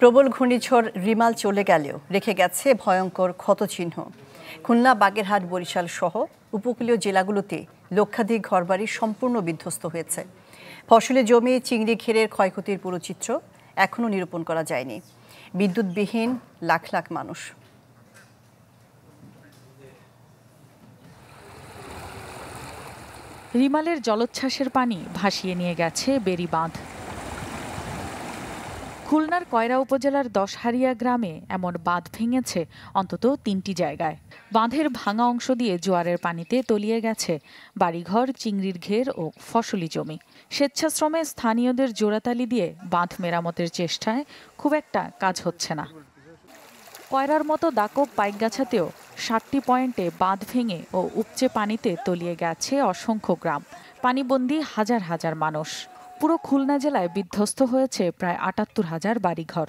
প্রবল ঘূর্ণিঝড় রিমাল চলে গেলেও রেখে গেছে ভয়ঙ্কর ক্ষতচিহ্ন। খুলনা, বাগেরহাট, বরিশাল সহ উপকূলীয় জেলাগুলোতে লক্ষাধিক ঘরবাড়ি সম্পূর্ণ বিধ্বস্ত হয়েছে। ফসলি জমি, চিংড়ি ঘেরের ক্ষয়ক্ষতির পুরো চিত্র এখনও নিরূপণ করা যায়নি। বিদ্যুৎবিহীন লাখ লাখ মানুষ। রিমালের জলোচ্ছ্বাসের পানি ভাসিয়ে নিয়ে গেছে বেড়ি বাঁধ। খুলনার কয়রা উপজেলার দশহারিয়া গ্রামে এমন বাঁধ ভেঙেছে অন্তত ৩টি জায়গায়। বাঁধের ভাঙা অংশ দিয়ে জোয়ারের পানিতে তলিয়ে গেছে বাড়িঘর, চিংড়ির ঘের ও ফসলি জমি। স্বেচ্ছাশ্রমে স্থানীয়দের জোড়াতালি দিয়ে বাঁধ মেরামতের চেষ্টায় খুব একটা কাজ হচ্ছে না। কয়রার মতো দাকব পাইকগাছাতেও ৬০টি পয়েন্টে বাঁধ ভেঙে ও উপচে পানিতে তলিয়ে গেছে অসংখ্য গ্রাম। পানিবন্দী হাজার হাজার মানুষ। পুরো খুলনা জেলায় বিধ্বস্ত হয়েছে প্রায় ৭৮,০০০ বাড়িঘর।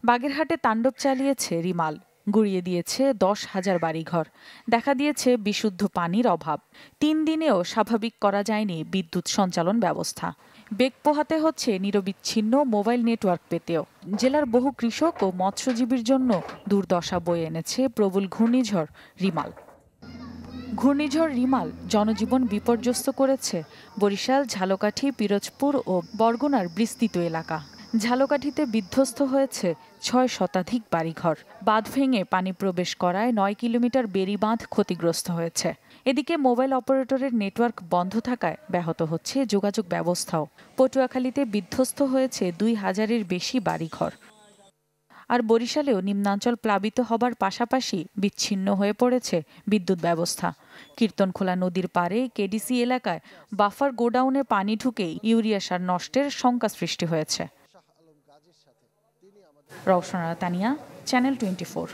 বাগেরহাটে তাণ্ডব চালিয়েছে রিমাল, গুড়িয়ে দিয়েছে ১০,০০০ বাড়িঘর, দেখা দিয়েছে বিশুদ্ধ পানির অভাব। ৩ দিনেও স্বাভাবিক করা যায়নি বিদ্যুৎ সঞ্চালন ব্যবস্থা। বেগ পোহাতে হচ্ছে নিরবিচ্ছিন্ন মোবাইল নেটওয়ার্ক পেতেও। জেলার বহু কৃষক ও মৎস্যজীবীর জন্য দুর্দশা বয়ে এনেছে প্রবল ঘূর্ণিঝড় রিমাল। ঘূর্ণিঝড় রিমাল জনজীবন বিপর্যস্ত করেছে বরিশাল, ঝালকাঠি, পিরোজপুর ও বরগুনার বিস্তৃত এলাকা। ঝালকাঠিতে বিধ্বস্ত হয়েছে ৬ শতাধিক বাড়িঘর। বাঁধ ভেঙে পানি প্রবেশ করায় ৯ কিলোমিটার বেড়ি বাঁধ ক্ষতিগ্রস্ত হয়েছে। এদিকে মোবাইল অপারেটরের নেটওয়ার্ক বন্ধ থাকায় ব্যাহত হচ্ছে যোগাযোগ ব্যবস্থাও। পটুয়াখালীতে বিধ্বস্ত হয়েছে ২,০০০-এর বেশি বাড়িঘর। আর বরিশালেও নিম্নাঞ্চল প্লাবিত হবার পাশাপাশি বিচ্ছিন্ন হয়ে পড়েছে বিদ্যুৎ ব্যবস্থা। কীর্তনখোলা নদীর পাড়ে কেডিসি এলাকায় বাফার গোডাউনে পানি ঢুকে ইউরিয়া সার নষ্টের শঙ্কা সৃষ্টি হয়েছে। রওশন আরা তানিয়া, চ্যানেল 24।